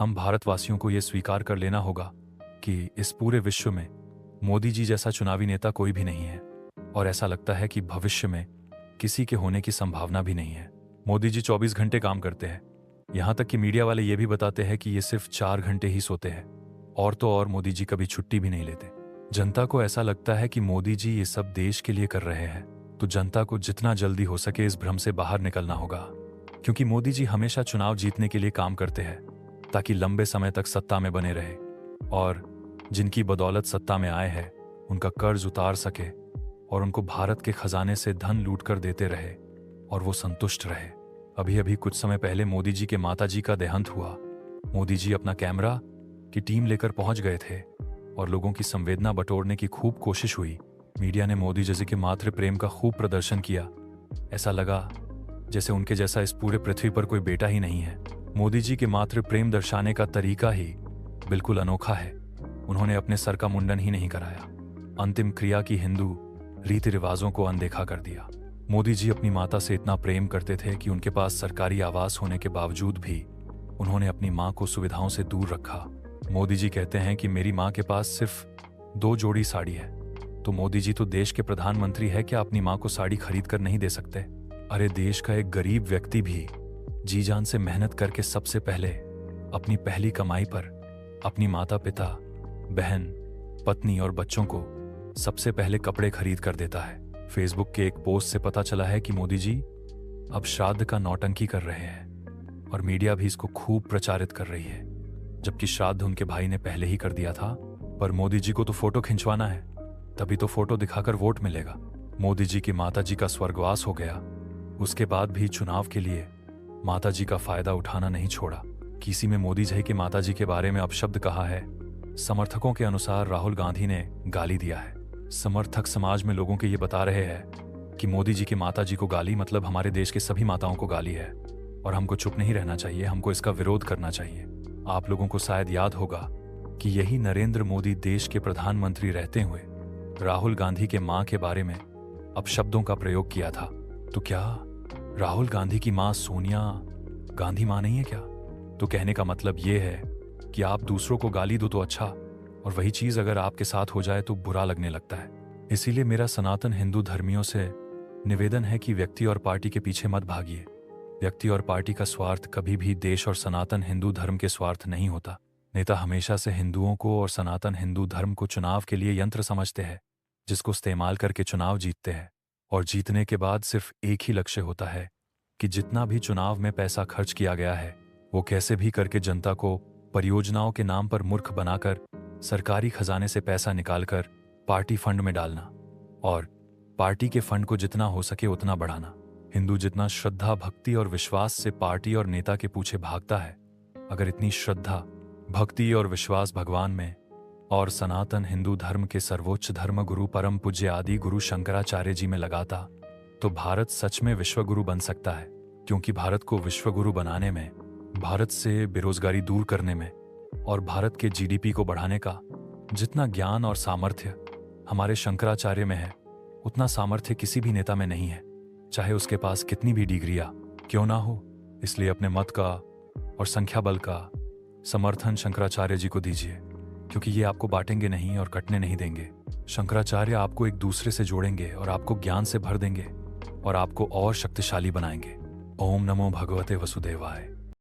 हम भारतवासियों को ये स्वीकार कर लेना होगा कि इस पूरे विश्व में मोदी जी जैसा चुनावी नेता कोई भी नहीं है, और ऐसा लगता है कि भविष्य में किसी के होने की संभावना भी नहीं है। मोदी जी 24 घंटे काम करते हैं, यहाँ तक कि मीडिया वाले ये भी बताते हैं कि ये सिर्फ 4 घंटे ही सोते हैं, और तो और मोदी जी कभी छुट्टी भी नहीं लेते। जनता को ऐसा लगता है कि मोदी जी ये सब देश के लिए कर रहे हैं, तो जनता को जितना जल्दी हो सके इस भ्रम से बाहर निकलना होगा, क्योंकि मोदी जी हमेशा चुनाव जीतने के लिए काम करते हैं ताकि लंबे समय तक सत्ता में बने रहे, और जिनकी बदौलत सत्ता में आए हैं उनका कर्ज उतार सके और उनको भारत के खजाने से धन लूट कर देते रहे और वो संतुष्ट रहे। अभी अभी कुछ समय पहले मोदी जी के माताजी का देहांत हुआ। मोदी जी अपना कैमरा की टीम लेकर पहुंच गए थे और लोगों की संवेदना बटोरने की खूब कोशिश हुई। मीडिया ने मोदी जी के मातृ प्रेम का खूब प्रदर्शन किया। ऐसा लगा जैसे उनके जैसा इस पूरे पृथ्वी पर कोई बेटा ही नहीं है। मोदी जी के मातृ प्रेम दर्शाने का तरीका ही बिल्कुल अनोखा है। उन्होंने अपने सर का मुंडन ही नहीं कराया, अंतिम क्रिया की हिंदू रीति रिवाजों को अनदेखा कर दिया। मोदी जी अपनी माता से इतना प्रेम करते थे कि उनके पास सरकारी आवास होने के बावजूद भी उन्होंने अपनी मां को सुविधाओं से दूर रखा। मोदी जी कहते हैं कि मेरी मां के पास सिर्फ 2 जोड़ी साड़ी है, तो मोदी जी तो देश के प्रधानमंत्री है, क्या अपनी मां को साड़ी खरीद कर नहीं दे सकते? अरे देश का एक गरीब व्यक्ति भी जी जान से मेहनत करके सबसे पहले अपनी पहली कमाई पर अपनी माता पिता, बहन, पत्नी और बच्चों को सबसे पहले कपड़े खरीद कर देता है। फेसबुक के एक पोस्ट से पता चला है कि मोदी जी अब श्राद्ध का नौटंकी कर रहे हैं और मीडिया भी इसको खूब प्रचारित कर रही है, जबकि श्राद्ध उनके भाई ने पहले ही कर दिया था। पर मोदी जी को तो फोटो खिंचवाना है, तभी तो फोटो दिखाकर वोट मिलेगा। मोदी जी की माता जी का स्वर्गवास हो गया, उसके बाद भी चुनाव के लिए माता जी का फायदा उठाना नहीं छोड़ा। किसी में मोदी जी की माता जी के बारे में अपशब्द कहा है। समर्थकों के अनुसार राहुल गांधी ने गाली दिया है। समर्थक समाज में लोगों के ये बता रहे हैं कि मोदी जी की माता जी को गाली मतलब हमारे देश के सभी माताओं को गाली है, और हमको चुप नहीं रहना चाहिए, हमको इसका विरोध करना चाहिए। आप लोगों को शायद याद होगा कि यही नरेंद्र मोदी देश के प्रधानमंत्री रहते हुए राहुल गांधी के मां के बारे में अपशब्दों का प्रयोग किया था। तो क्या राहुल गांधी की मां सोनिया गांधी मां नहीं है क्या? तो कहने का मतलब ये है कि आप दूसरों को गाली दो तो अच्छा, और वही चीज अगर आपके साथ हो जाए तो बुरा लगने लगता है। इसीलिए मेरा सनातन हिंदू धर्मियों से निवेदन है कि व्यक्ति और पार्टी के पीछे मत भागिए। व्यक्ति और पार्टी का स्वार्थ कभी भी देश और सनातन हिंदू धर्म के स्वार्थ नहीं होता। नेता हमेशा से हिंदुओं को और सनातन हिंदू धर्म को चुनाव के लिए यंत्र समझते हैं, जिसको इस्तेमाल करके चुनाव जीतते हैं, और जीतने के बाद सिर्फ एक ही लक्ष्य होता है कि जितना भी चुनाव में पैसा खर्च किया गया है वो कैसे भी करके जनता को परियोजनाओं के नाम पर मूर्ख बनाकर सरकारी खजाने से पैसा निकालकर पार्टी फंड में डालना, और पार्टी के फंड को जितना हो सके उतना बढ़ाना। हिंदू जितना श्रद्धा, भक्ति और विश्वास से पार्टी और नेता के पीछे भागता है, अगर इतनी श्रद्धा, भक्ति और विश्वास भगवान में और सनातन हिंदू धर्म के सर्वोच्च धर्म गुरु परम पूज्य आदि गुरु शंकराचार्य जी में लगाता, तो भारत सच में विश्वगुरु बन सकता है। क्योंकि भारत को विश्वगुरु बनाने में, भारत से बेरोजगारी दूर करने में और भारत के जीडीपी को बढ़ाने का जितना ज्ञान और सामर्थ्य हमारे शंकराचार्य में है, उतना सामर्थ्य किसी भी नेता में नहीं है, चाहे उसके पास कितनी भी डिग्रियां क्यों ना हो। इसलिए अपने मत का और संख्या बल का समर्थन शंकराचार्य जी को दीजिए, क्योंकि ये आपको बांटेंगे नहीं और कटने नहीं देंगे। शंकराचार्य आपको एक दूसरे से जोड़ेंगे और आपको ज्ञान से भर देंगे और आपको और शक्तिशाली बनाएंगे। ओम नमो भगवते वसुदेवाय।